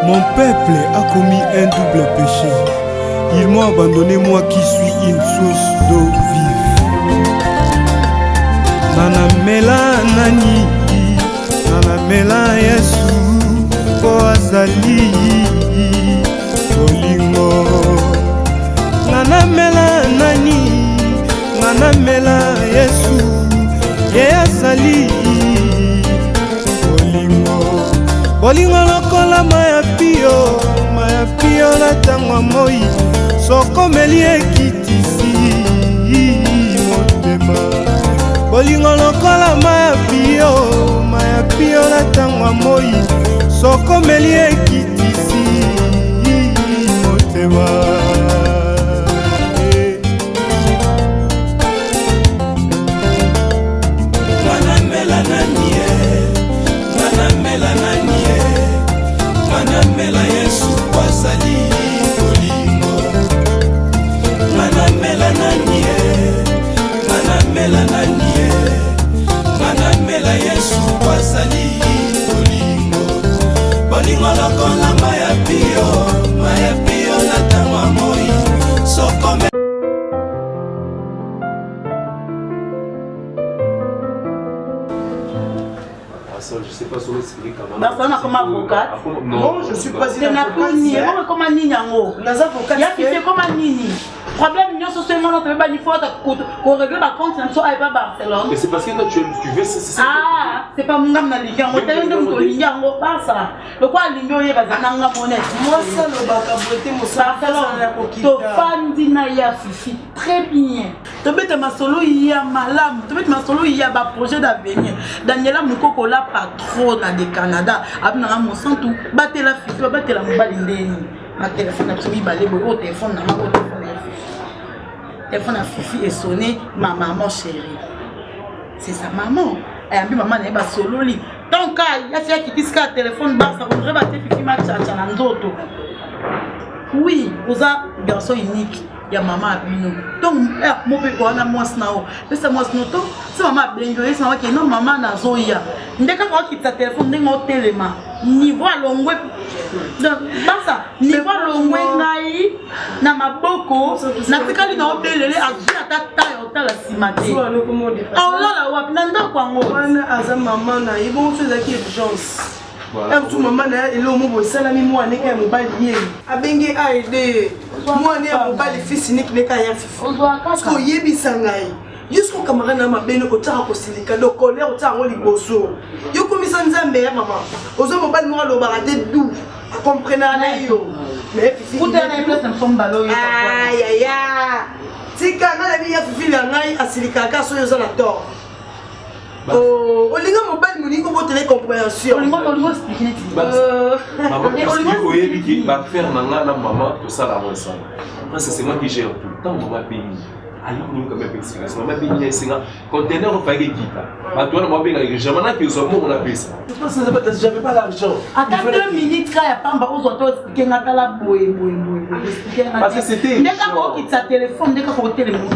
Mon peuple a commis un double péché. Ils m'ont abandonné, moi qui suis une source d'eau vive. Nanamela nani, nanamela Yesu, po azali bolingo. Nanamela nani, nanamela Yesu, ye azali bolingo. Bolingo lokola maya pio na tangwa moi, soko meli ekitisi motema. Bolingo lokola maya pio na tangwa moi, soko meli ekitisi motema. Nanamela nanie, nanamela nanie, nanamela Yesu kwazali bolingo. Nanamela nanie, nanamela nanie, nanamela Yesu kwazali bolingo. Bolingo lokola maya pio na tangwa moi, soko Je sais pas comment expliquer comment. Barcelone comme avocate. Non, je suis président. Comme un niñango. Les avocats. Il y a qui fait comme un nini. Problème, nous sommes seulement notre bébé, il faut qu'on règle ma compte, nous sommes pas Barcelone. Mais c'est parce que quand tu veux, c'est ah, c'est pas mon gamme dans l'Indiango. Tu as un homme de l'Indiango, pas ça. Le quoi, l'Indiango, il va s'en monnaie. Moi, ça, le bacaboté, mon Barcelone, tu fais ya fifi. Très bien. Tu mets ma solo, il y a malam. Tu mets ma solo, il y a un projet d'avenir. Daniela Moukoko, la patronne de Canada. Abnara Monsanto, tout. Battez la fifi, battez la moubalindeni. Ma téléphone a suivi, balé, au téléphone, n'a pas au téléphone. Le téléphone a fifi et sonné, ma maman chérie. C'est sa maman. Elle a dit maman n'est pas solo li. Donc il y a fait qui dit que le téléphone bas ça voudrait battre fifi ma tchatcha na nzoto. Oui, vous avez un garçon unique. Il y a maman à Bino. Donc mon père on a moi snao. Mais ça moi snoto, c'est maman à Bino, c'est maman qui non maman na zoya. Ndeka quand qui ta téléphone ndenge otelema. Niveau longwe. Basa, niveau longwe ngai na maboko na tikali na obelele azia tata yota la simate. Oh là là, wapi nanda kwango. Wana aza maman na ibo faisait qui urgence. Tout maman na ele o mo salami moi ne ka mobile yé. Abenge aide. Moi ne mobile fils unique ne ka ya fifi. Parce que yebisa ngai. Jusqu'au camarade na mabeno otaka ko silika do colère otaka ngo liboso. Yo komisa nzambe ya maman. Ozo mobile mo lo barade dou. Comprenez na yo. Mais fifi. Pour tenir place en forme ballon. Aïe aïe aïe. Tika na la vie ya fifi la ngai asilika ka so yo za la tort. Oh, olinga mobile moni ko botele compréhension. Olingo expliquer net. maman, explique qui va faire nanga na maman tout ça la moi ça. Après c'est moi qui gère tout. Tant maman paye. Ali nous quand même explication. Maman paye c'est un conteneur au paquet guitare. Bah toi maman paye jamais na que so mo on a payé ça. Je pense que j'avais pas l'argent. Attends 2 minutes quand ya pamba aux autos expliquer ngata la boy. Parce que c'était dès qu'on quitte sa téléphone, dès qu'on téléphone.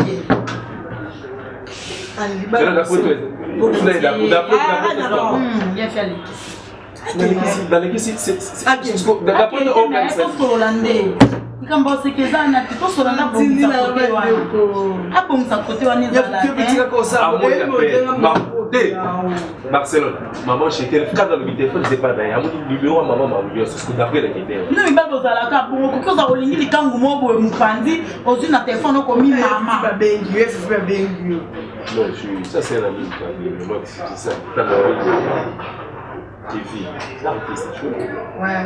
Barcelone, maman chez elle, quand dans le téléphone, je sais pas d'ailleurs, mon numéro à maman m'a envoyé, c'est ce que d'après la guitare. Non, mais pas dans la carte, pour que ça relingue les kangourous, pour me pandi, aux une téléphone comme une maman. Non, ça c'est un ami, moi c'est ça, t'as la TV, l'artiste, tu vois. Ouais.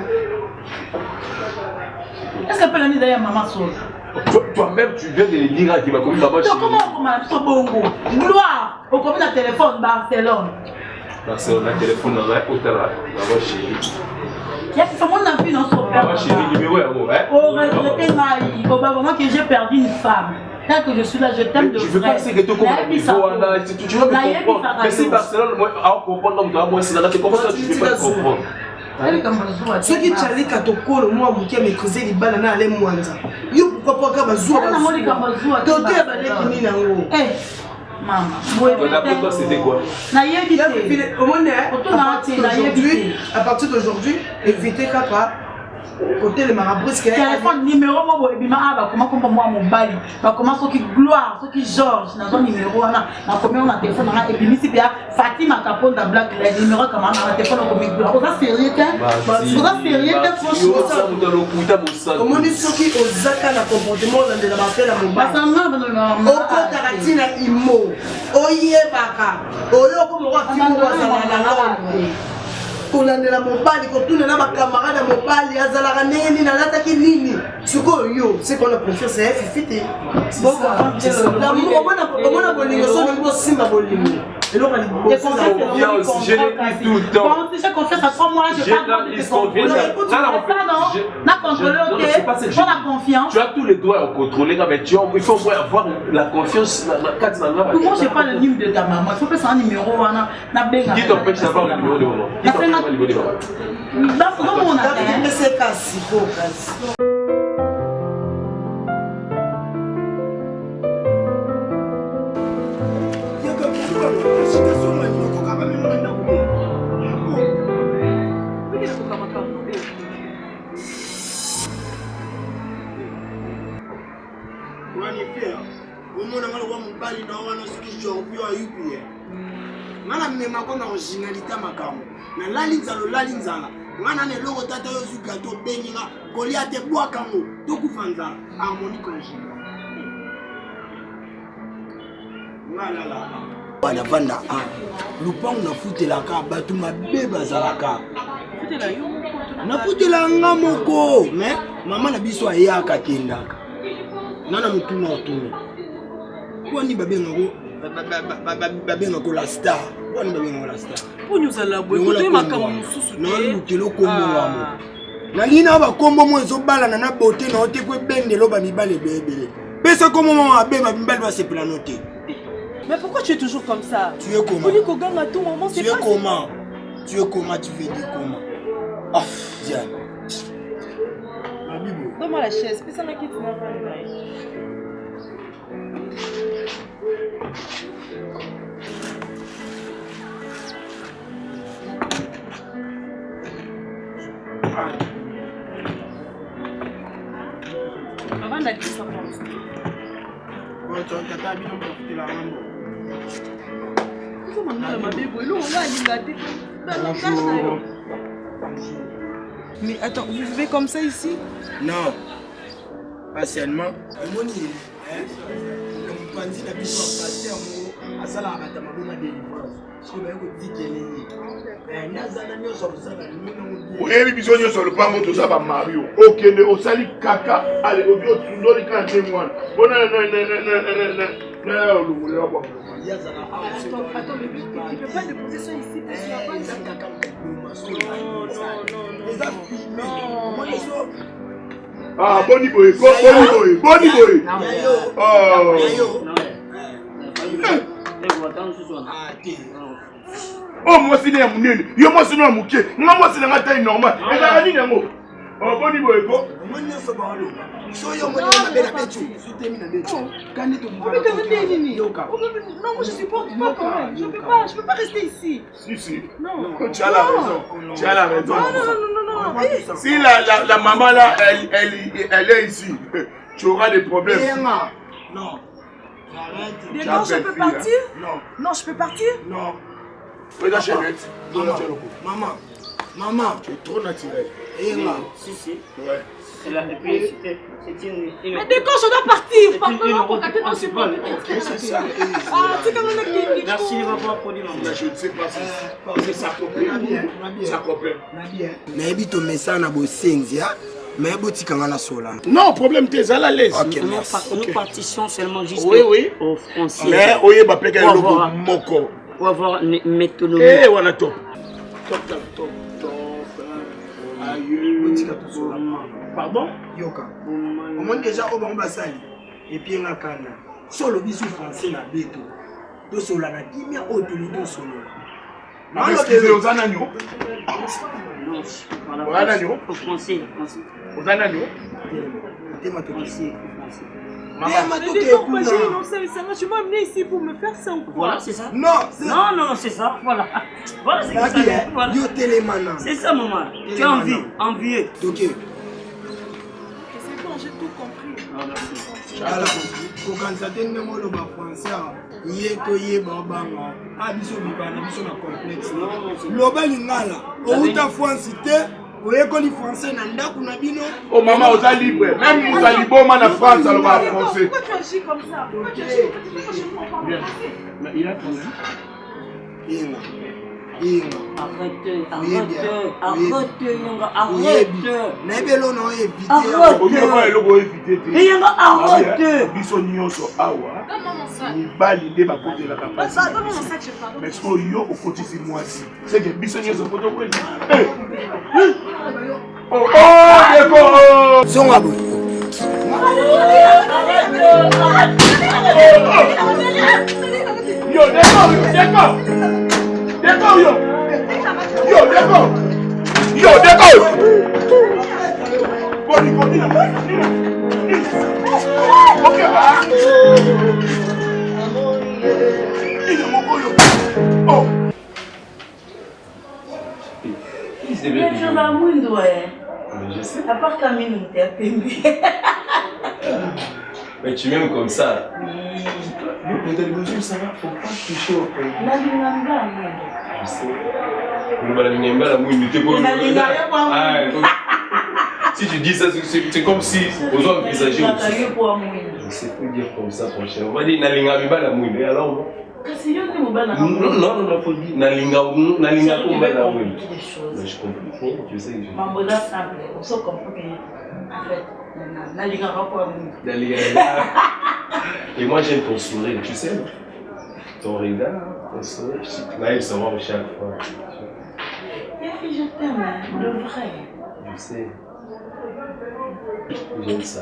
Est-ce qu'elle peut l'année d'ailleurs maman seule? Toi-même, tu viens de le dire à qui va commis maman chez comment on a ce bongo? Gloire, au commis de téléphone Barcelone. Barcelone, le téléphone dans la hôtel, maman chérie. Il y a fait mon avis dans son père. Maman chérie, numéro est amour, hein? Oh, regrettez Maï, probablement que j'ai perdu une femme. Tant que je suis là, je t'aime de vrai. Je veux pas que tu comprends. Tu vas me comprendre. Mais si Barcelone, moi, à comprendre, moi, c'est là, tu comprends, tu ne peux pas comprendre. Ce qui t'allait quand tu colles, moi, je vais maîtriser les balles dans les moines. Yo, pourquoi pas que je joue à Toté à balai qui n'y n'a pas. Maman, d'après toi, c'était quoi? À partir d'aujourd'hui, évitez Kapa. Côté le marabrisque. Téléphone numéro moi ebima aba comment moi mobile. Ba comment ceux qui gloire, ceux qui Georges na ton numéro na combien on a téléphone na ebimi si bien Fatima Kaponda Black le numéro comment na téléphone ko mi gloire. Oza sérieux qu'un? Oza sérieux qu'un franchement. Comment dit ceux qui ozaka na comportement de la mafia la mobile. Basanga Oko taratina imo. Oyebaka. Oyo ko mo wa fimo wa zala kolandela mobali kotunela bacamarade ya mobali azalaka ndenge nini alataki nini sikoyo c'est qu'on a confiance ya fifite omona bolingo soki bosimba bolingo eloko je l'ai dit tout le temps. Bon, si j'ai confiance à 3 mois, je parle de tes confiance. Na contrôler, ok. Pour la confiance. Tu as tous les droits à contrôler, mais il faut avoir la confiance. Comment je pas le numéro de ta maman? Il faut que c'est un numéro. Qui t'empêche d'avoir le numéro de maman? Qui t'empêche d'avoir le numéro de maman? Là, faut qu'on a. c'est casse, casse. Ngana mema kona originalité makambo na lalinzalo lalinzala ngana ne logo tata yo zu gato benginga Goliath bwakango to kufanza harmonie conjugal ngala la bana vanda lupango na futela ka batu mabeba zalaka futela yo na futela nga moko mais mama na biso ayaka kendaka nana mutuna otuna kwa ni babenga ko babenga ko la star kwa ni babenga la star pour nous ala boy kote makambo mususu na lutelo kombo wamo na lina ba kombo mo ezobala na bote na ote ko bendelo ba mibale bebele pesa kombo mo abema mibale ba se planoter. Mais pourquoi tu es toujours comme ça? Tu es comment? Tu es comment? Tu es comment? Tu veux dire comment? Ah, Diane. Donne-moi la chaise. Fais ça, ma quitte. Avant d'aller ça pour tu as tata bino profiter la mambo. Mais attends, vous vivez comme ça ici? Non, pas seulement. oyebi biso nyonso lopango toza bamario okende osali kaka ale obi otundoli kana te mwana mpona olungulela kwa Attends, mais il ne peut pas déposer ça ici parce qu'il n'y a pas ah, boni boy, boni boy. Oh, moi c'est né munene. Yo moi c'est no muke. Nga moi c'est na taille normal. Et la nini yango? Oh, boni boy ko. Soyo moni na bela betu. Sutemi na betu. Kani to mwana. Non, moi je supporte pas quand même. Je peux pas rester ici. Si. Non. Tu as la raison. Tu as la raison. Non. Si la maman là, elle est ici, tu auras des problèmes. Non. D'accord, je peux partir? Non, je peux partir? Non. Regarde chérie. Maman. Tu es trop naturel. Si. Ouais. Mais d'accord, je dois partir. Pardon, pour qu'elle ne supporte pas. C'est ça. Ah, tu sais comment on a Merci, il va pouvoir produire. Je ne sais pas si c'est sa copine. Sa copine. Mais tu mets ça dans le sensi, mais tu as un sola. Non, problème, tu es à l'aise. Ok, merci. Nous participons seulement juste aux Français. Mais oui, il va payer le logo moko. Pour avoir une méthonomie. Eh, on a top. Top. Pardon? Yoka. Au moins déjà au bon basali. Et puis on a kana. Solo bisu français na beto. Do sola na kimia otuli do solo. Non, excusez aux anagnos. Non, voilà. Au français. Aux anagnos. Maman, tu m'as amené ici pour me faire ça ou quoi? Voilà, c'est ça. Non, c'est ça. Voilà. Voilà, c'est ça. Yo télémana. C'est ça, maman. Tu as envie. Envieux. Ok. kokanisa te ndenge oloba français ye toyeba obanga biso bibana biso na complexe loba lingala outa france te oyekoli français na ndako na bino. Oh maman, oza libre. Même nous allons liboma na France, alors va français. Pourquoi tu agis comme ça? Il a trouvé. D'accord, yo! Yo, d'accord! Yo, d'accord! Bon, il continue. Ok, va! Il est mon boulot. Oh! Mais je sais. À part Camille, on était à peine. Mais tu m'aimes comme ça. Mais dans les mesures, ça va, faut pas toucher au pays. Je sais. Si tu dis ça, c'est comme si aux hommes envisageaient aussi. Je sais pas dire comme ça, prochain. On va dire Nalinga la mouille. Et alors non, faut dire Nalinga la mouille. Mais je comprends rien, tu sais. Maman, là, simple. On se comprend en fait. Et moi j'aime ton sourire, tu sais. Ton regard, ton sourire, là il se voit chaque fois. Je t'aime, de vrai. Je sais. J'aime ça.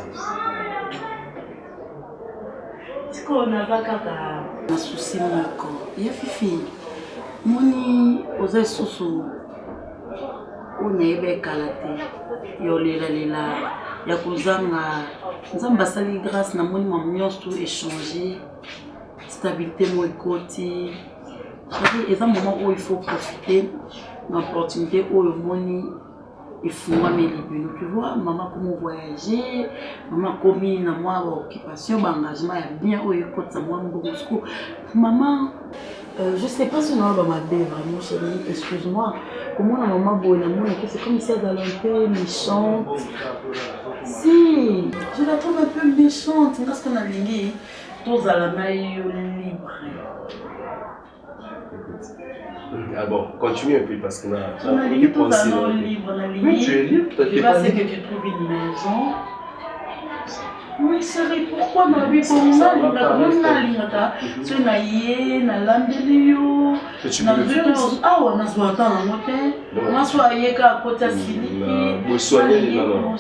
C'est qu'on a pas qu'à souci mon corps. Il y a Fifi. Moni, osez soso. On est bien calaté. Yolela. Ya kozanga nzamba sali grâce na moni mamnyos tout échanger stabilité mo ekoti c'est un moment où il faut profiter de l'opportunité où le moni il faut mes libres tu vois maman comment voyager maman commis na moi occupation engagement bien où écoute ça moi beaucoup maman je sais pas si on va m'aider vraiment chérie excuse-moi comment la maman bonne c'est comme si elle allait un peu méchante. Si, je la trouve un peu méchante. Parce qu'on a ligné tous à la maille libre. Ah bon, continue un peu parce qu'on a. On a ligné tous à la libre. Mais tu es libre, toi, tu vas c'est que tu trouves une maison. Oui, chérie, pourquoi ma vie pour moi, tu n'as yé, na lambelio, na violence. Ah, on a soin dans la montée. On a soin à côté de Siliki. Vous soignez, non.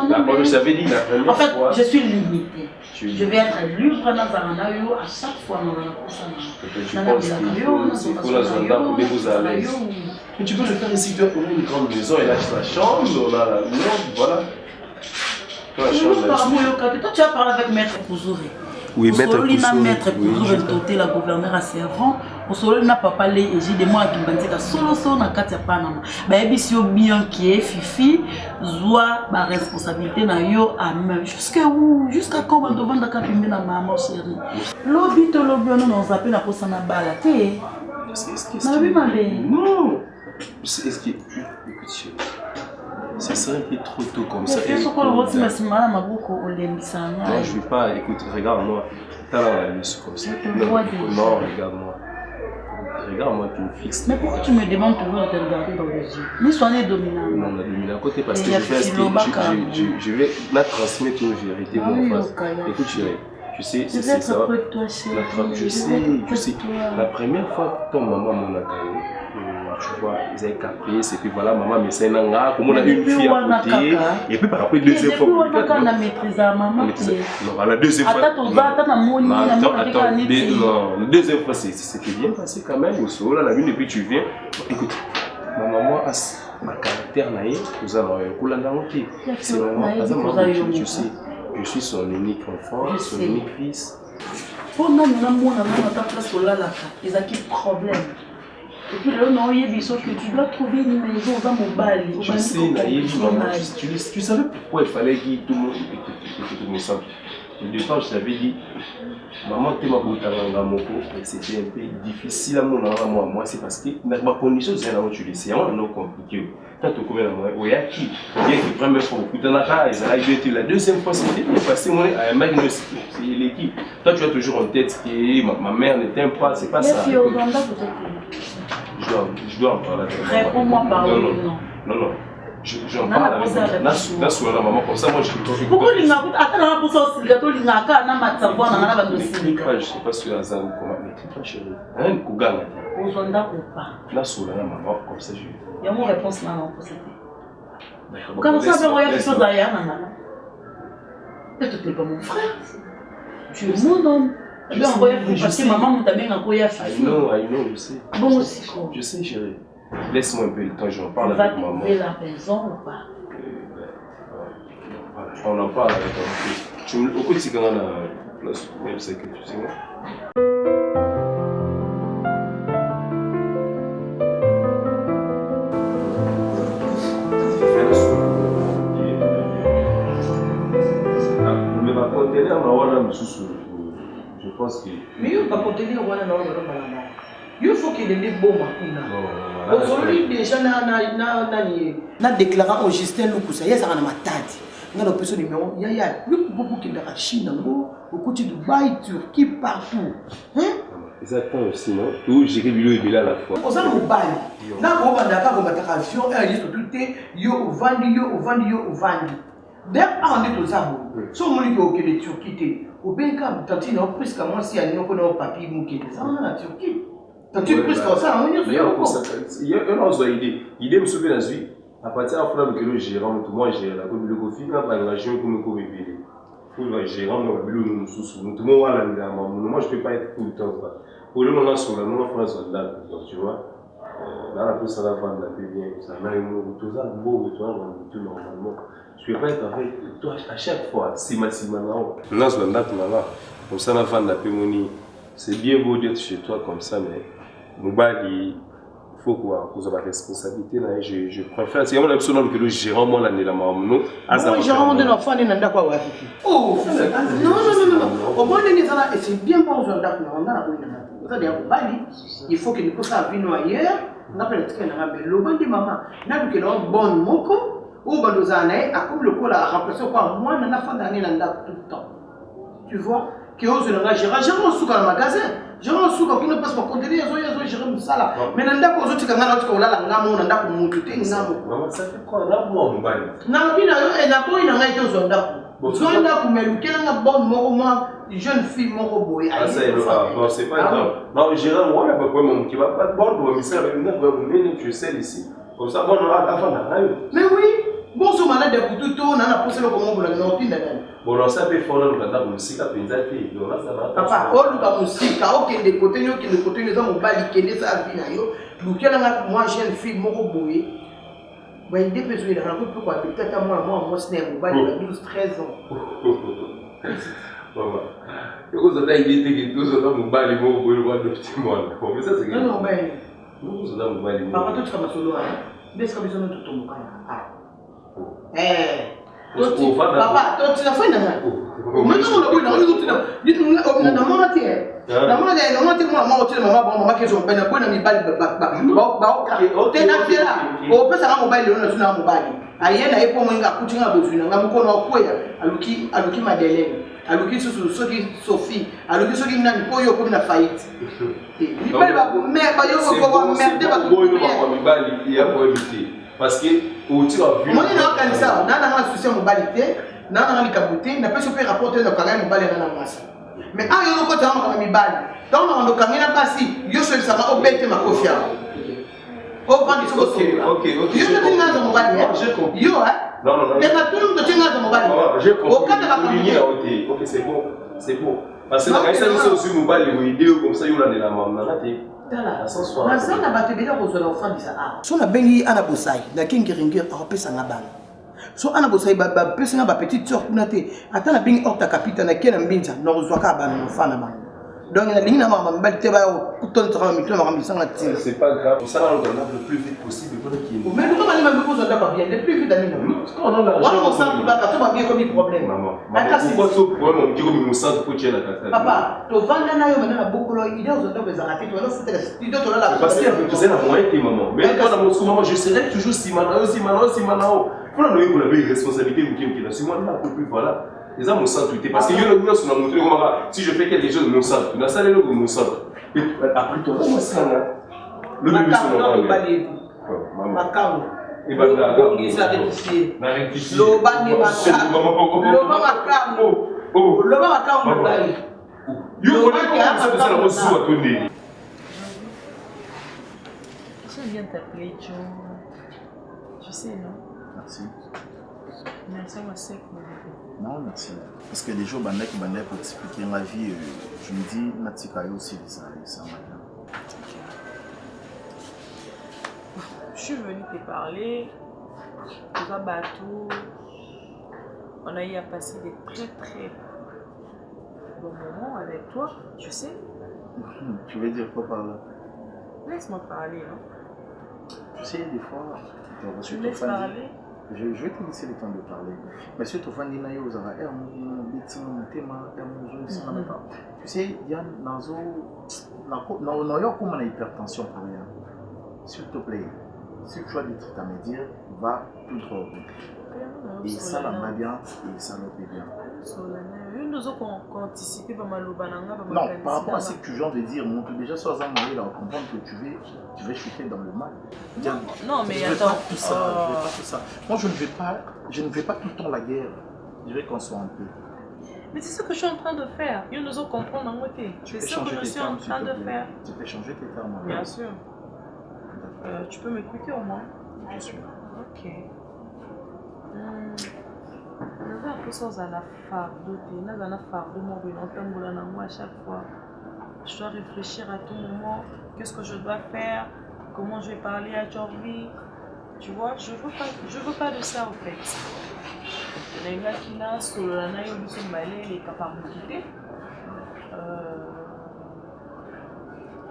D'accord, je savais dit la première fois. En fait, je suis limitée. Je vais être libre dans Zaranayo à chaque fois. Tu penses qu'il faut la zone là pour vous à l'aise. Mais tu peux le faire ici, tu as une grande maison et là tu la chambre, là, voilà. Toi, tu as parlé avec Maître Kouzouré. Oui, Maître Kouzouré. Maître Kouzouré, doté la gouverneure à Servan. Au solo, n'a pas parlé et j'ai des mois qui m'ont dit que solo, n'a qu'à te panama. Bah, et si bien qui est Fifi, zoa, ma responsabilité n'a yo à même. Jusqu'à où? Jusqu'à quand on devant de capimber na maman chérie. Lobby, on nous appelle la poste na balaté. Non. Est-ce que. Écoute, chérie. Ça serait un peu trop tôt comme ça. Non, je vais pas. Écoute, regarde-moi. T'as la liste comme ça. Non, regarde-moi. Regarde-moi, tu me fixes. Mais pourquoi tu me demandes toujours de te regarder dans les yeux? Ni soigner dominant. Non, on a dominé à côté parce que je vais la transmettre une vérité. Écoute, chérie. Tu sais, c'est ça. Je sais. La première fois, ton maman m'a accueilli. Tu vois, ils avaient caprice et puis voilà, maman, mais c'est un gars, comme on a une fille à côté. Et puis par après, deuxième fois. On a maîtrisé à maman. Non, la deuxième fois. Attends, la deuxième fois, c'était bien passé quand même. Au sol, la lune, et puis tu viens. Écoute, ma maman a ma caractère naïf, vous avez un c'est maman, tu sais, je suis son unique enfant, son unique fils. Oh non, non, ta place au lalaka, ils ont quel problème? Et puis là, non, il y a que tu dois trouver une maison dans mon bal. Je sais, tu savais pourquoi il fallait que tout le monde. tout me semble. Au départ, je t'avais dit, maman, tu m'as c'était un peu difficile à moi, c'est parce que ma condition, c'est là où tu le sais, c'est compliqué. Quand tu connais la moitié, il y a qui première fois, la deuxième fois, c'était passé, moi, à un mec, c'est l'équipe. Toi, tu as toujours en tête que ma mère ne t'aime pas, c'est pas ça. Je dois en parler avec maman. Réponds-moi par oui ou non. Non. J'en parle avec la maman, comme ça, moi, je peux. Pourquoi il n'a pas pour ça aussi, gâteau, il n'a pas de savoir, on a je sais pas si Azan ou comment, mais tu pas chérie. Rien que Ganga. Aux Zonda ou pas. Là, sur la maman, comme ça, je. Il y a mon réponse là, non, pour ça. Quand ça fait rien, chose derrière, non. Peut-être que tu n'es pas mon frère. Tu es mon homme. Tu dois envoyer parce que maman t'a bien envoyé à faire. I know, je sais. Bon aussi, quoi. Je sais, chérie. Laisse-moi un peu le temps, j'en parle avec maman. Tu vas trouver la raison ou pas? On en parle avec toi. Tu me écoutes si quand on a place, même c'est que tu sais moi. Mais ma conteneur, je pense que. Mais il va contenir voilà non. Il faut qu'il ait des bons makuna. Aujourd'hui déjà na déclarant au Justin Lukusa, il y a ça na matadi. On a le person numéro, il y a beaucoup qui est en Chine, au côté de Dubaï, Turquie, partout. Hein? Exactement aussi, non? Tout j'ai vu là à la fois. On a un mobile. Là, on va d'accord, on va faire avion, il y a tout yo vandi. D'ailleurs, on est aux arbres. Si on dit que les Turquie, au Benka, Tantine, presque moi, si on a un papier mouquet, ça on a la Turquie. Tantine, presque ça, on est il y a une autre idée. L'idée me sauve la vie. À partir de là, que le gérant, moi, j'ai la commune de Kofi, là, par la région, comme le bébé. Pour le gérant, tout le monde a la moi, je ne peux pas être tout le temps. Pour le moment, sur la non France, tu vois. Là, la plus, ça va vendre la paix bien. Ça va tout ça, beau, tout normalement. Je ne peux pas être avec toi à chaque fois. Si ma là, sur la date, comme ça, la vendre la paix, c'est bien beau d'être chez toi comme ça, mais il faut quoi, pour la responsabilité. Je préfère. C'est vraiment l'absolu que le gérant, moi, l'année là, moi, gérant de l'enfant, il n'a pas quoi. Oh, non. Au moins, c'est bien pour nous, il faut que nous puissions vivre ailleurs. On appelle le bon de maman. N'a que l'on bon moko. Ou bandozane, à comme le col a remplacé quoi, moi, on a fait d'année tout le temps. Tu vois, que ose le gérant, j'ai un sou dans le magasin. J'ai un sou qui ne passe pas contenir, j'ai un sala. Mais n'anda pas aux autres qui ont la gamme, n'anda pas mon tuté, maman, ça fait quoi là, moi, mon bail? Non, il n'a pas une arrêté aux zonda. Zonda pour me luquer un bon moment, jeune fille, mon robot. Ah, ça, non, c'est pas grave. Non, le gérant, moi, il n'y a pas de problème, qui va pas de bord, mais ça va venir, tu sais, ici. Comme ça, bon, on a la fin d'un. Mais oui! Bon, ce malade de Poutou, on a posé le comment vous l'avez noté. Bon, on s'est fait fort dans la musique à Penzati. Papa, all la musique, ok, des côtés, nous avons pas liqué ça à Vinayo. Donc, moi, j'ai une fille, mon robot. Il y a des personnes qui ont pourquoi peut-être à moi, c'est un mobile de 12-13 ans. Maman, vous avez idée que tous les hommes mobile, ils vont voir le petit mois. Mais ça, c'est non, ben. Nous, vous avez mobile. Papa, toi, tu vas solo, hein? Mais c'est comme ça, tout ton mobile. Papa, toi, tu as fait un parce que au tir à vue moi il a ça n'a souci mobilité n'a capoté n'a pas se faire rapporter le carré mobile dans la masse mais ah yo ko tama kama mibali donc on doit caminer passer yo se ça va obéter ma confiance au vent du soleil ok yo te tinga za mobile yo non t'es pas tout le monde tinga za mobile je comprends au cas de la famille ok c'est bon parce que quand ça c'est aussi mobile ou idée comme ça yo là de la maman là t'es naza na bato ebele kozwela ofandisa awa so nabengi ana bosai nakingeringi akopesanga bana so ana bosai bapesanga bapetite sœur kuna te ata nabengi orta kapita nakie na mbinza nakozwaka bana mofana bango Donc il y a des gens qui ont C'est pas grave, on s'en le plus vite possible pour qu'il. mais pourquoi on a besoin de papier? Le plus vite d'aller. On a l'argent. On s'en va pas bien comme problème. Maman, pourquoi ce problème on dit que nous sommes pour tirer la carte? Papa, tu vas maintenant beaucoup de idées aux autres arrêter, tu vas foutre les idées là la. Parce que tu sais la moyenne qui maman. Mais quand dans mon maman, je serai toujours Simanao. Pour la noyer pour la responsabilité qui là. Si moi là pour plus voilà. Les gens me sentent tout parce que je ne sais pas montrer comment si je fais quelque chose, me sentent. Tu n'as pas le me sentent. Et après toi, comment ça là? Le bébé c'est normal. Macao. Il va la il va rectifier. Loba ne Macao. Loba Macao. Oh, Loba Macao me baille. Yo, on ça la reçu à ton nez. J'aime bien t'appeler Joe. Tu sais, non? Merci. Merci, moi, c'est cool. Non, merci. Parce que les jours qui m'ont pour expliquer ma vie, je me dis, Natika aussi, ça maintenant. Je suis venue te parler. Dans un bateau. On a eu à passer des très très bons moments avec toi, tu sais. Tu veux dire quoi par là? Laisse-moi parler, hein. Tu sais, des fois, tu me laisses parler. Je vais te laisser le temps de parler. Mais si tu fais des choses, tu sais, il y a une hypertension pour rien. S'il te plaît, si tu as des trucs à me dire, va tout droit. Et ça va bien, et ça va bien. Non, par rapport à ce que tu viens de dire, montre déjà sur un moyen de comprendre que tu veux chuter dans le mal. Non, mais attends. Tout ça, je veux pas tout ça. Moi, je ne veux pas tout le temps la guerre. Je veux qu'on soit en paix. Mais c'est ce que je suis en train de faire. Il nous a compris en côté. C'est ce que je suis en train de faire. Tu peux changer tes termes. Bien sûr. Tu peux m'écouter au moins? Je suis là. Ok. On a un peu sans la fardeau. On a un fardeau. Moi, à chaque fois. Je dois réfléchir à tout moment. Qu'est-ce que je dois faire? Comment je vais parler à Jordi? Tu vois, je veux pas de ça en fait. Les gars qui là, sur la naïe, ils sont malais, les capables de quitter.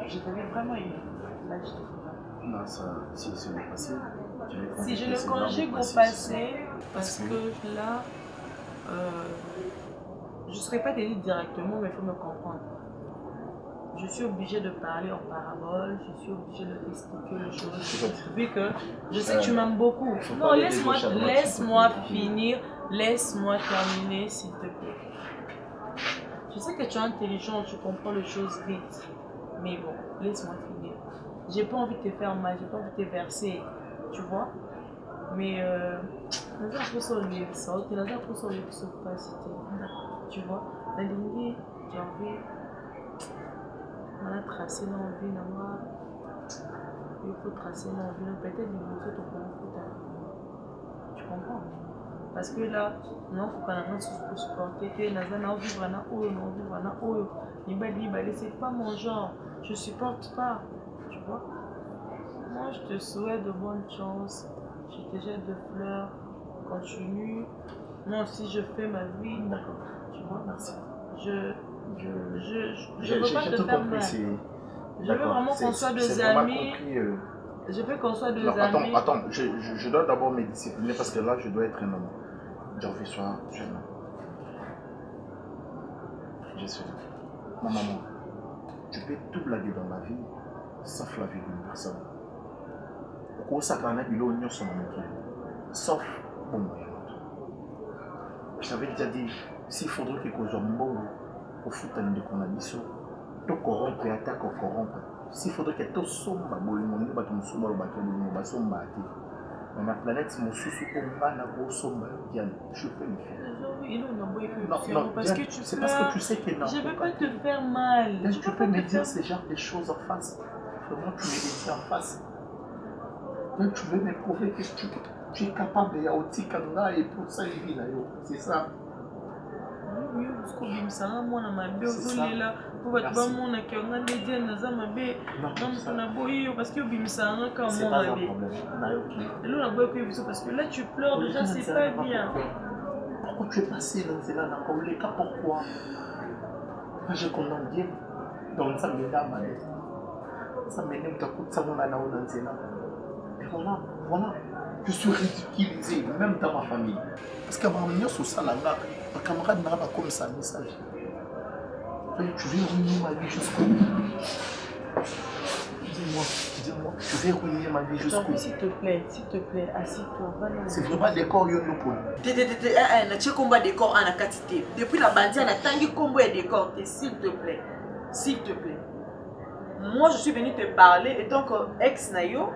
Je t'avais vraiment aimé. Là, je t'ai fait. Non, ça, si c'est le passé. Si je le conjugue au passé, parce que là, je ne serais pas délit directement, mais il faut me comprendre. Je suis obligée de parler en parabole, je suis obligée de t'expliquer les choses. Vu que je sais que tu m'aimes beaucoup. Non, laisse-moi finir, laisse-moi terminer, s'il te plaît. Je sais que tu es intelligent, tu comprends les choses vite. Mais bon, laisse-moi finir. J'ai pas envie de te faire mal, j'ai pas envie de te verser, tu vois. Mais tu vois, la ligne, j'ai envie. On a tracé nos vies, il faut tracer nos vies, peut-être les motos tu comprends? Parce que là, non, il faut qu'on se supporter, que nous vivre c'est pas mon genre, je supporte pas, tu vois? Moi, je te souhaite de bonnes chances, je te jette de fleurs, continue. Moi aussi, je fais ma vie, tu vois? Merci. Je veux pas te faire mal. Je veux vraiment qu'on soit deux amis. Je veux qu'on soit deux amis. Attends, je dois d'abord me discipliner parce que là, je dois être un homme. Jordi, sois jeune homme. Je suis là. Ma maman, tu peux tout blaguer dans la vie, sauf la vie d'une personne. Pourquoi ça quand on a sauf bon moyen. Je t'avais déjà dit, s'il faudrait que je sois bon, au foot de Konabiso, tout corrompre et attaque au corrompre. S'il faudrait que tout sombre, bolingo, baton sombre, baton sombre, mais la planète, mon sous-sous, on va la grosse sombre, je fais le faire. Non, parce que tu c'est parce que tu sais que non. Je veux pas te faire mal. Tu peux me dire ce genre de choses en face. Vraiment, tu me dis en face. Donc, tu veux me prouver que tu es capable de Yaotikanga et pour ça, il vit là. C'est ça. Oui, parce que bimsanga mwana mabe ozolela po bato bamonaki yanga ndedi naza mabe namutuna boyeyo parce que obimisanga ka mwa mabe lelo naboyaki biso parce que là tu pleures déjà c'est pas bien. Pourquoi tu es passé dans cela dans le cas? Pourquoi? Moi je condamne bien. Donc ça me dame ça me donne ta coup ça mon ana on nzela. Et voilà, je suis ridiculisé même dans ma famille. Parce que ma mère sur ça là, ma camarade n'a pas comme ça message. Tu veux ruiner ma vie jusqu'au bout. Dis-moi, je vais ruiner ma vie jusqu'au bout. S'il te plaît, assis-toi. C'est vraiment des corps yon nous pour. Na tche combat décor en akatité. Depuis la bandit on a tangi combo et décor, s'il te plaît. Moi je suis venu te parler et tant que ex nayo,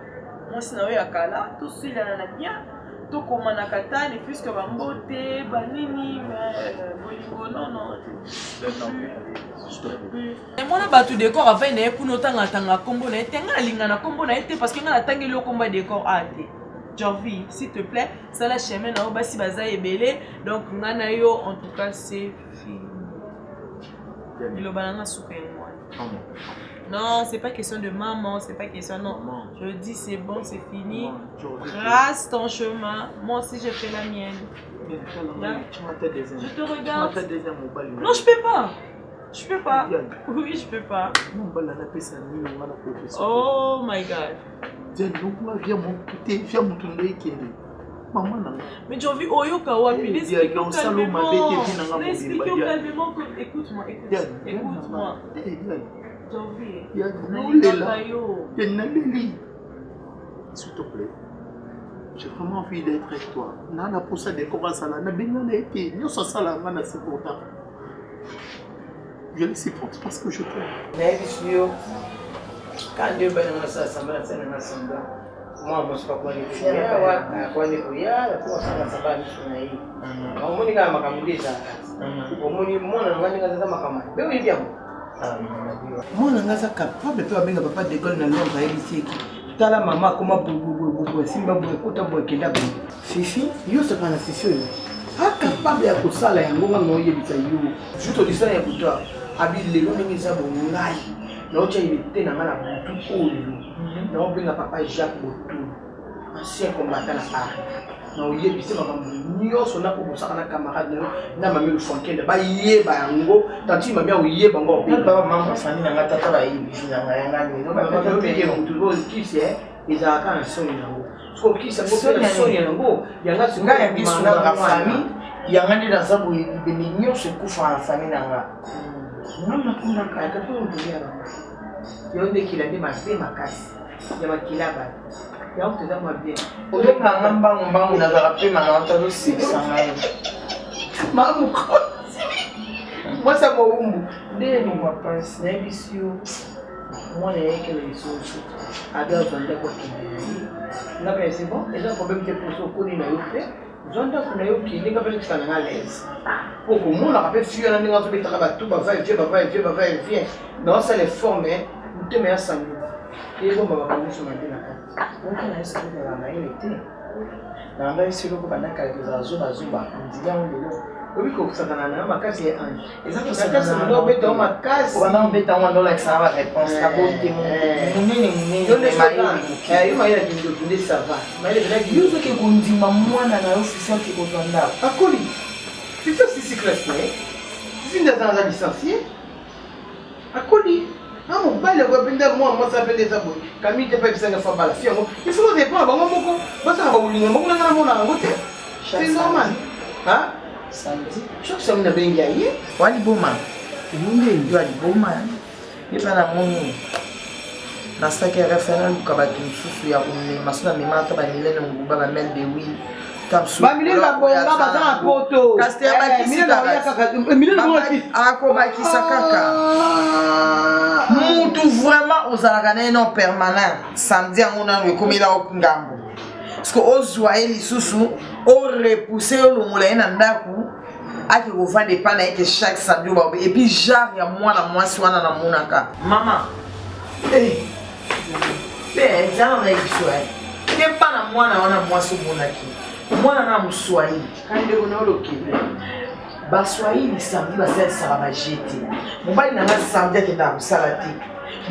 moi si nayo yakala, tout suite là na bien. To komana katani puisque bambote banini bolingo non et moi na batu décor avant na ekuno tanga kombo na etenga na linga na kombo na ete parce que nga na tangi lo kombo décor ate Jorvi s'il te plaît ça la chemin na basi baza ebele donc nga na yo en tout cas c'est fini ilo bananga souka moi. Non, c'est pas question de maman, c'est pas question non. Je dis c'est bon, c'est fini. Trace ton chemin. Moi aussi je fais la mienne. Je te regarde. Non, je peux pas. Oui, je peux pas. Oh my God. Mais j'ai envie Oyoka Wapi, explique-moi calmement. Écoute-moi. S'il te plaît, j'ai vraiment envie d'être avec toi. Nana pour ça des commences à la nabina été. Nous sommes ça là, nana c'est pourtant. Je le supporte parce que je t'aime. Quand Dieu va dans sa assemblée, c'est une assemblée. Moi, je ne sais pas quoi dire. Je ne sais pas quoi dire. Je ne sais pas quoi dire. Je ne sais pas quoi dire. Je ne sais pas moi je suis capable de faire papa d'école dans l'ombre ici. Tala maman comment bobo simba bobo kota bobo kenda bobo. Fifi, yo c'est pas la fifi. Capable ya kusala yango ngamo yebisa yo. Je te dis ça ya kuta. Abi lelo ningi za bo ngai. Na ocha ibite na ngala butu oyo. Na obinga papa Jacques Botou. Ancien combattant na part. Na oyebisa makambo nyonso na ko bosaka na camarade na mami Fontaine ba yeba yango tati mami oyeba ngo papa mama fani na tata ba yebi na nganga ni no ba peke mutu bo kise izaka na soni nango so kise ngo na soni nango yanga singa ya biso na fami yanga ndi na sabu de nyonso kufa na fami na nga mama kuna ka ka to ndia yonde kila ndi mape makasi ya makilaba. Il y a un peu de bien. Il y a un peu moi, ça m'a oumou. Dès que je pense, moi, je suis les ressources. C'est bon. Les gens problème que pour ce qu'on est fait. J'en ai qui n'est pas à l'aise. Pour que moi, on a fait fuir un niveau de travail. Tout va faire. Non, ça les forme. Vous te mettez ensemble. Et vous m'avez sur ma vie. Donc, on a essayé de la naïveté. On a essayé de faire quelques zumba. On dit là, on est là. Ça va dans ma case et ange. Et ça, c'est ça. On va dans ma case. On va mettre en dans ça va réponse. La beauté, mon il m'a dit ça va. Mais il a dit que on dit maman na officiel qui est là. Akoli. Tu fais si classe là. Tu viens dans la licencié. Akoli. Ah mon bail le moi ça fait des abos. Camille te fait ça fois la fille. Il faut répondre à mon moko. Parce que on lui mon na mon côté. C'est normal. Hein? Samedi. Je suis na benga yi. Wali boma. Munde wali boma. Ni pana moni. Na sake référent ku kabatu susu ya kumni masuna mimata ba milene ngumba ba mel de wi. Ba milene ba bonga ba za poto. Kastea ba kisika. Milene ba ako ba kisakaka. Mutu vraiment ozalaka na non permanent samedi on a rekomela okungambo parce que ozwaye lisusu o repousser le moulin na ndaku aki ko vendre pas na que chaque samedi et puis genre ya mwana mwasi wana na munaka mama nzama na kiswahili ke pa na mwana wana mwasi munaki mwana na muswahili kande kuna olokile baswahili samedi basali sala majete mobali na nga samedi akenda kusala te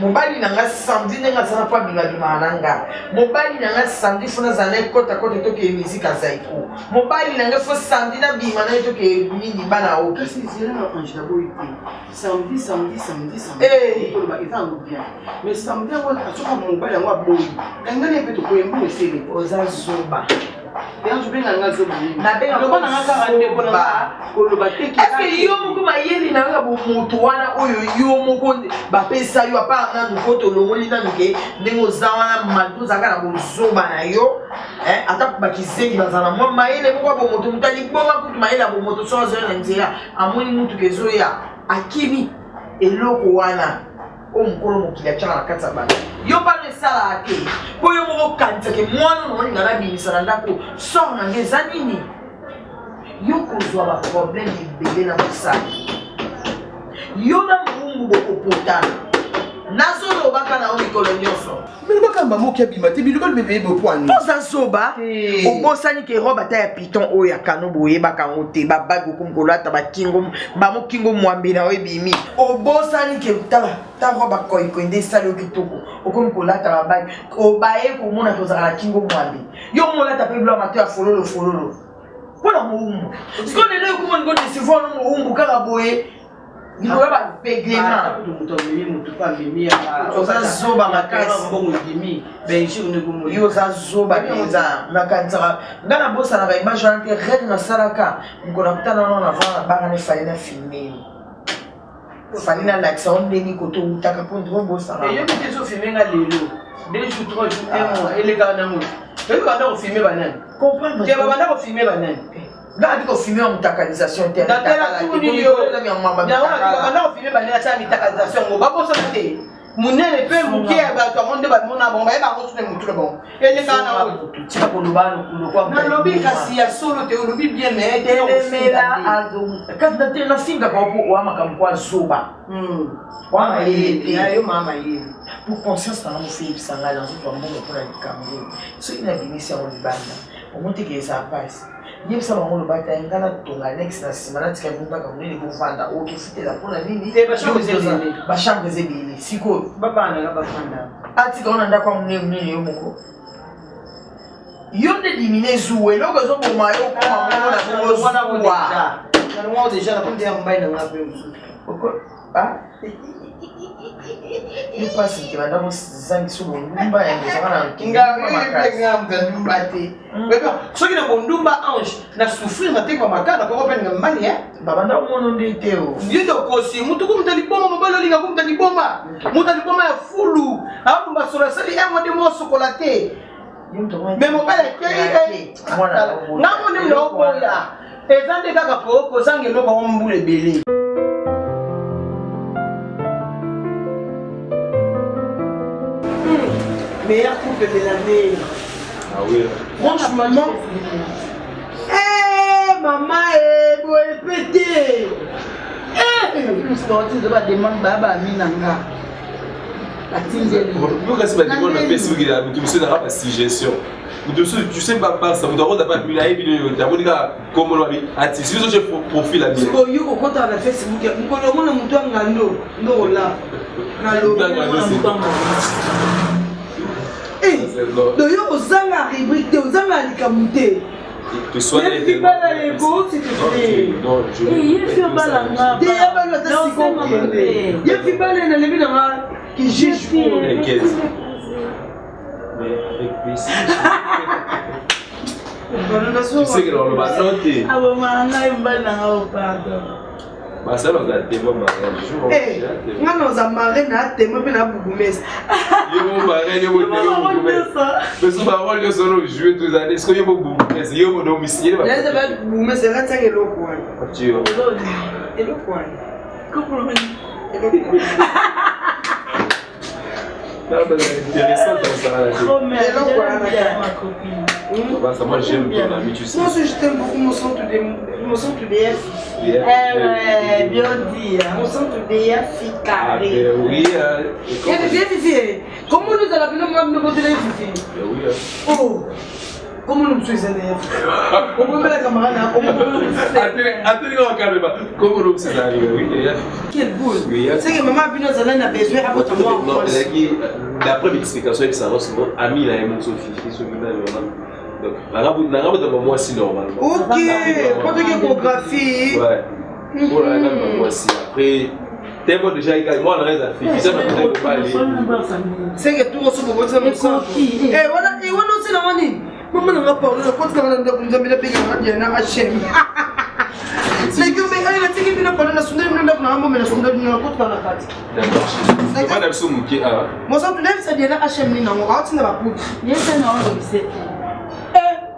mobali nanga samedi nenga sana pa bima nanga mobali nanga samedi fona zana kota kota to ke musique azaiko mobali nanga fo samedi na bima na to ke mini bana o kasi zela ange na boy samedi ko ba eza bien mais samedi on a soka mobali yango aboyi ngani pe to ko yembu esele oza zoba yango benga nga zoba na benga ko na nga ka ndeko na ko lo bateki est-ce yo moko mayeli nanga bo moto wana oyo yo moko ba pesa yo apa na nkoto longoli na nke ndenge zawana malto zaka na bozoba na yo ata bakizengi bazana mwa mayele moko bo moto mutali bonga kutu mayele bo moto so zo na nzela amoni mutu kezoya akimi eloko wana o mukolo mokili achana na kati ya bana yo bana esala ate po yo moko kanisa ke mwana nomoni nga na bimisa na ndako sor na nge eza nini yo kozwa baproblème ebele na mosali yo na mowumbu bokopotana nazolobaka na o mikolo nyonso bilobakamba moki abima te bilobali bebe bopwani toza zoba obosani ke robe ata ya piton oyo ya kano boyebaka yango te babagi okomikolo ata bakingo bamokingo mwambe na oyebimi obosani ke ta robe akoyikoyi nde esali yo kitoko okomikolo ata babagi obaye komona tozaka na kingo mwambe yo molata mpe bilo mato ya fololo mpona mowumbu siko lelo yokomoni ngo desivona mowumbu kaka boye liboya bapegema oza zoba makasi yo oza zoba mpenza nakanisaka nga na bosanaka image wana te rete nasalaka mokona kutana wana navana banga nefali na filme fali nalakisa o ndenge koto outaka mpo ndiko bosana eyobi te ezofilme nga lelo 2 jours 3 jours 1 mois elekaka na moto toyebi banda kofilme banani te babanda kofilme banani Gadi ko filmer en mutakalisation te. Datela tuni yo. Banda ko filmer banani ata mutakalisation ngo babosa te. Munene pe mukia ba to monde ba mona bon ba ba ko tune mutu bon. Elekaka na moto. Tika ko lobano kulokwa. Na lobi kasi ya solo te lobi bien mais telemela azo. Kada te na singa ko wa makamkwa zoba. Wa mayele ayo mama yele. Pour conscience na mo fi bisanga dans tout le monde pour la Cameroun. So ina binisi ya libanda. Au monte que ça passe. Yem sa bango lobata ngana tonga next na simana tika bumba ka munini buvanda o kifite la pona nini te ba chambre zebili siko baba na ba fanda atika ona ndakwa munini yo moko yo de dimine zuwe loko zo boma yo ko mamu na bongo wana wa na mwa deja na konde ya mbaina na pe musu il passe que madame zangi sur ndumba ya ngezana kinga ngamba te beba soki na ndumba ange na souffrir na te kwa makana ko open ngambani baba nda mono ndete o ndiyo kosi mutu kumtali boma mabalo linga kumtali boma mutali boma ya fulu ndumba sura sali emo de mo chocolate mais mobile ke ngamo ndi ndo boya ezande kaka ko zange loko mbule bele. Meilleur couple de l'année. Ah oui. Franchement. Maman, vous répétez. Plus de la demande baba minanga. Pourquoi c'est pas des gens qui Facebook il a tout ça dans la suggestion. Tu sais pas ça, vous devez pas plus la vidéo, tu as dit comment on va dire. Si vous avez profil là bien. Parce que yo quand on a Facebook, on connaît mon mutu ngando, ndo là. Na lo. Doyo ozanga rubrique, ozanga likamute. Que soit les s'il te plaît. Non, je vais. Il fait balanga. Il y a pas le temps. Il y a fait balanga le lebi na qui juge pour. T'inquiète. Mais avec plaisir. Tu sais que dans le bâton, t'es. Ah bon, manga balanga pardon. Bah ça on a témoin mariage. Ngana za maré na témoin pe na bougumès. Yo marié yo bougumès. Mais ce parole yo solo jouer tous années. Est-ce que yo bougumès yo mo domicile ba. Là ça va bougumès là ça que loko wana. Tu vois. Et loko wana. Comment Intéressant comme ça. Trop bien, ma copine. Moi j'aime ton ami, tu sais. Moi aussi je t'aime beaucoup, mon centre DF. Eh ouais, bien dit. Mon centre DF carré. Oui. Comment nous allons appeler moi de côté de Fifi? Oui. Oh. Comment nous sommes allés? Comment la camarade a Attends, calme-toi. Comment nous sommes allés? Quelle boule! C'est que maman a besoin de besoin à votre moi. Non, la première explication est que ça va souvent. Ami, il a un Sophie, donc, la raboute de moi, c'est normal. Ok, photographie. Ouais. Pour la gamme, moi aussi. Après, t'es bon déjà, moi, on reste à faire. C'est que tout reçoit pour votre message. Et voilà, c'est la manie. Maman n'a pas parlé, quand on a payé un HM. C'est que mais elle a dit qu'il n'a pas la sonde, mais la sonde n'a pas de la carte. D'accord. Madame Soumouki, ah. Moi, ça me lève, ça dit un HM, non, on va te la poudre. Il y a un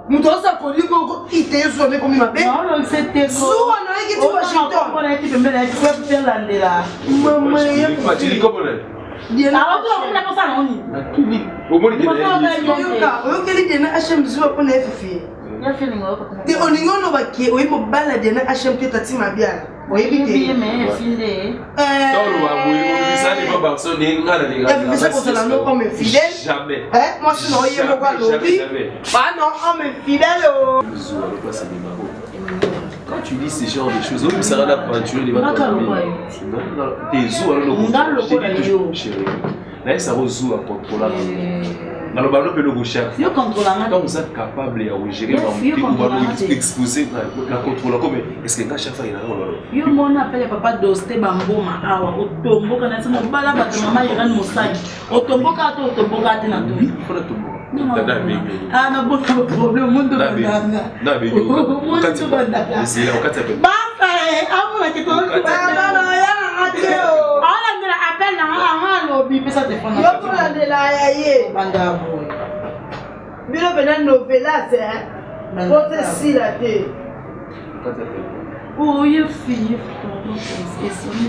mutoza koliko itezo ne komi mabe non c'était zuwa na yiki tu Washington bona yiki pembele yiki kwa landela mama ya Fatili komona diena awo to na kosa noni omoni ke oyo keli diena HM zuwa pona FF ya feeling wako te oningo no bakie oyi mobala diena HM te tati mabiala oyi bi me finde tolo wa boyi bisani ba barso ne ngala ne ngala ya bisa ko la no comme fidèle jamais moi je no yemo kwa lobi ah non homme fidèle quand tu lis ces genres de choses, on ça va aventurer les vacances. Non, tes zoos alors le chérie. Là ça va zoo à contrôler. Dans le ballon peut le gaucher. Quand vous êtes capable de gérer vous exposer la contrôler comme est-ce que chaque fois il y a un yo mon appelle papa doste bamboma awa otombo kana sama bala ba mama yera mosaki otombo ka te na to faut la tombo. Ah na bon problème monde na be c'est là au cas ça peut basta amona ke to non ya ateo ala ndela appel na lobi pesa téléphone yo pour la de la yaye banda boy bilo bena novela c'est pote si la te oh you fille c'est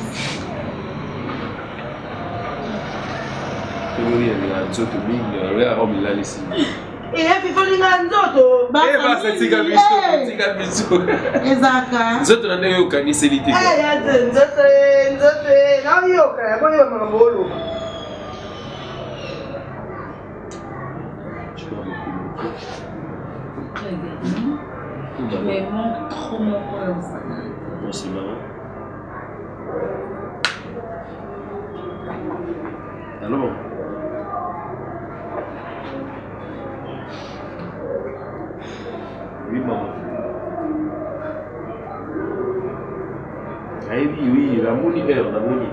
et puis faut linga nzoto tika biso ezaka nzoto na ndenge okaniselite ya nzoto na yoka ya boyo mambolo mais manque trop mon corps c'est marrant alors oui maman ah oui la moni la moni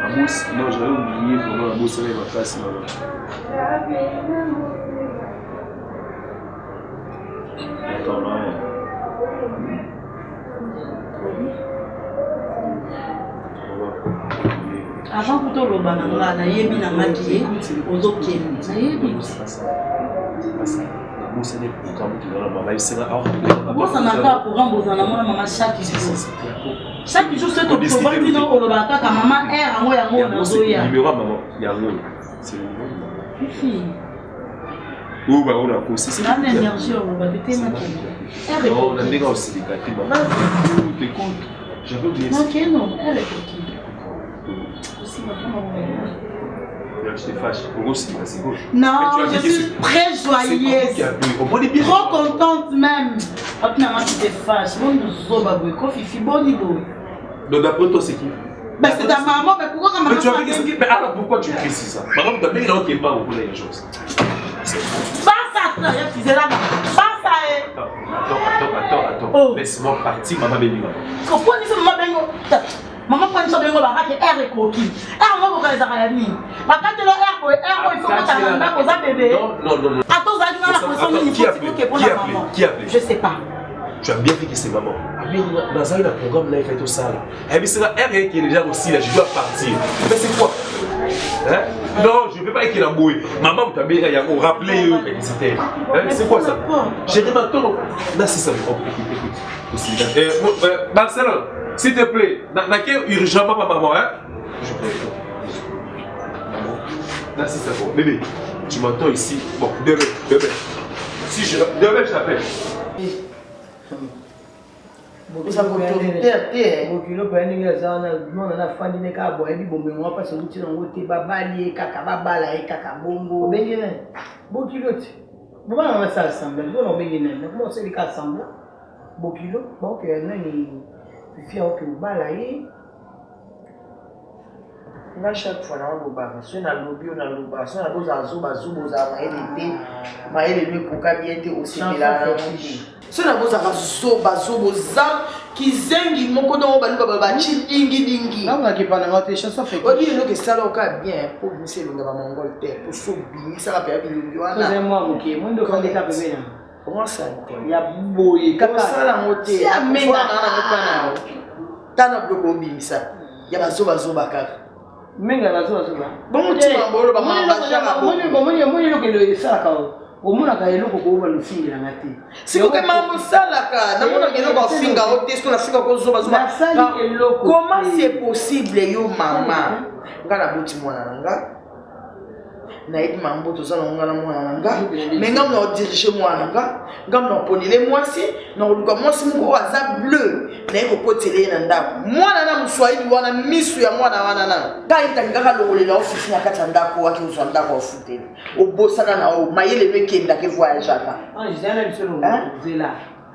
la mousse non j'avais oublié vraiment la mousse avec ma face maman attends là avant plutôt le banana na yebi na maki ozokemi na yebi bosa ne programme qui va maman c'est là bosa na ka programme bosa na mona maman chaque jour c'est au programme dino olobaka ka maman yango na zoya numéro maman yango c'est le fille ou ba on a aussi c'est la énergie on va péter ma tête on a déjà aussi des gâteaux maman t'es con j'avais oublié ça OK non elle est coquine aussi maman je te fâche. C'est gauche. Non, je suis très joyeuse. Trop contente même. Finalement, tu te fâches. Bon, donc d'après toi, c'est qui? Ben, c'est ta maman, mais pourquoi ta maman? Mais alors pourquoi tu précises ça? Maman, tu as bien qui est pas au bout de la chose. Attends. Laisse-moi partir, maman Bénima. Pourquoi tu maman Bénima? Maman prend une sorte de robe qui est air coquille. Air on va faire la nuit. Ma quand tu l'air il faut que tu as un bébé. Non. Attends, ça la personne qui a appelé? Qui a appelé? Je sais pas. Tu as bien fait que c'est maman. Dans un programme là, il fait tout ça. Et puis c'est la R qui est déjà aussi là, je dois partir. Mais c'est quoi? Hein? Non, je ne veux pas qu'il a boué. Maman, tu as bien rappelé c'était. C'est quoi ça? J'ai dit maintenant. Là, c'est ça. Écoute. Marcelo, s'il te plaît, n'a qu'un urgemment ma maman, hein? Je préfère. Là, c'est ça. Bon, bébé, tu m'entends ici. Bon, demain. Si demain, je t'appelle. mokilo mpe ndenge aza na mwana na fandi ne kaka boyebi bomengo wa mpasi okuti nango te babali ye kaka babala ye kaka bongo obenge nani bokilo te bobana basala assemble mpona obenge nani nakoma osalika assemble bokilo baokea nani fifi aoke obala ye nga chaque fois nalobaka so nalobi o naloba so nakozala zobazobozala mayele te mayele mekoka bien te osepela nango te so nakozala zobazoboza kizengi moko dongo baluka baci dingi nakonakipananga te chanson obi eloko esala oka bien po bimisa elinga bamongole te po so bimisaka mpe ya bilongi wana mwa moke mondokandeka pembena omwasala te ya boye kakosala yango te amenganango tana biloko obimisa ya bazobazoba kaka menga bazobazoba bongo ntina bolo bamoni eloko esalaka omonaka eloko koyoba lofingelanga te sikoke mambo osalaka namonaka eloko afinga o te soki nafinga kozobazoba comment c'est possible yo mama nga naboti mwana na nga nayebi mambo toza na nga na mwana na nga me ngambo na odirige mwana na nga ngambo na oponele mwasi na oluka mwasi moko aza bleu naye kokotela ye na ndako mwana na moswahili wana misu ya mwana wana na kayetangi kaka longolela ofifi na kati ya ndako waki ozwa ndako ofuteli obosana na o mayele mekendaka voyageaka zala biso nzela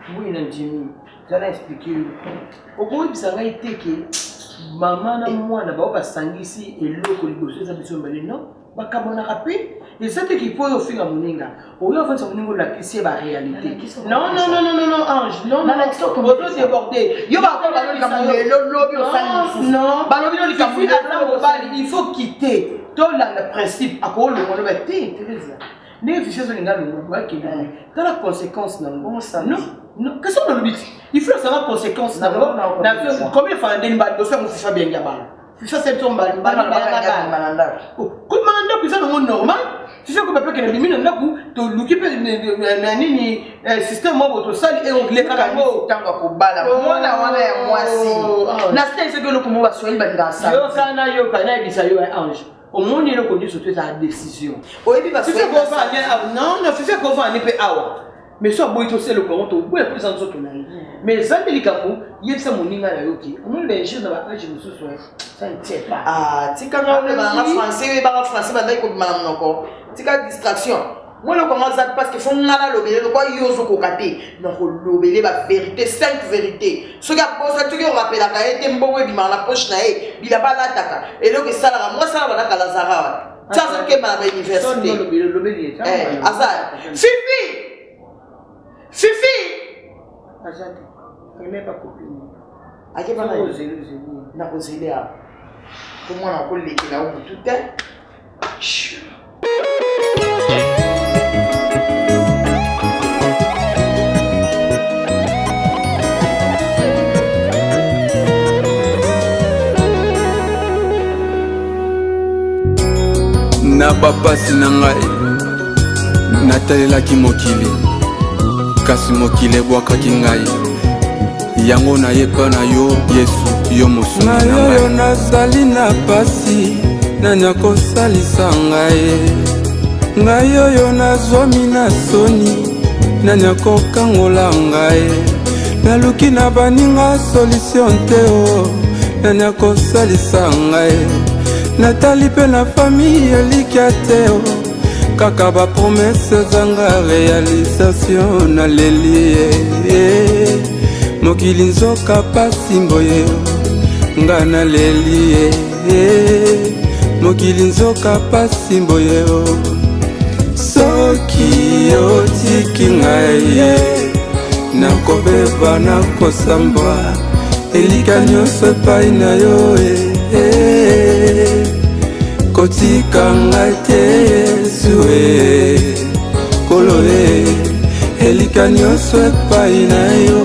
mbui na njimi zala explike okoyebisa ngai teke mama na mwana bao basangisi eloko liboso eza biso mbale no bakabonaka mpe eza teke po oyo ofinga moninga oyo avanisa moninga olakisi ye baréalité non ange ozodéborde yo balobali il faut quitter tolanda principe akoolongoloba te teresa ndenge fifi ezolinga longo akende tala conséquence nango non qu'est-ce qu'on a le but il faut savoir conséquence nango combien fois ndeni ba dossier mo fifa bien ngabala fifa c'est ton bal malanda ko malanda ko ça no normal fifa ko papa kene bimina ndaku to luki pe nini système mo to sali et on les kaka mo tanga ko bala mwana wana ya mwasi na stage c'est que le komo ba soyel ba ngasa yo kana bisa yo ange au monde il reconnaît surtout sa décision oyebi ba fifa ko va non fifa ko va ni pe awa mais so boy to c'est le comment to boy présent so to na mais zambi likamu yebisa moninga na yoki on les choses na ba age mususu ça ne tient pas tika ngale ba français ba ndai ko manam noko tika distraction moi le comment ça parce que font ngala lobele le quoi yozo ko kate na ko lobele ba vérité 5 vérités ce gars posa tu ko rappela ka ete mbongwe bi la poche na e bila ba la taka et le que ça la moi ça ba la kala zara ça c'est que ma université azar Fifi Azante, elle n'est pas copine. Ake pas na kozélea. Pour moi na koleki na ou tout est. Na bapasi na ngai natalelaki mokili kasi mokili ebwakaki ngai yango nayepa na yo Yesu yo mosungi na ngai yo nazali na pasi nani akosalisa ngai oyo nazwami na soni nani akokangola ngai naluki na baninga solution te o nani akosalisa ngai natali mpe na famille elikia te o kaka bapromese zanga réalisation naleli mokili nzoka pasi mboye nga naleli mokili nzoka pasi mboye soki otiki ngai nakobeba nakosambwa elika nyonso epai na yo kotika ngai te Yesu kolo elika nyonso epai na yo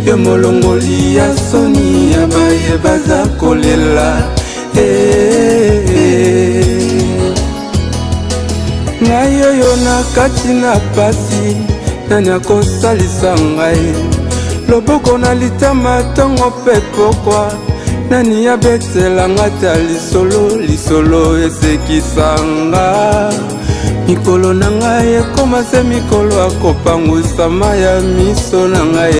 yo molongoli ya soni ya baye baza kolela ngai oyo na kati na pasi nani akosalisa ngai loboko na litama ntongo mpe pokwa nani abetelanga ta lisolo esekisanga mikolo na ngai ekoma se mikolo akopangwisama ya miso na ngai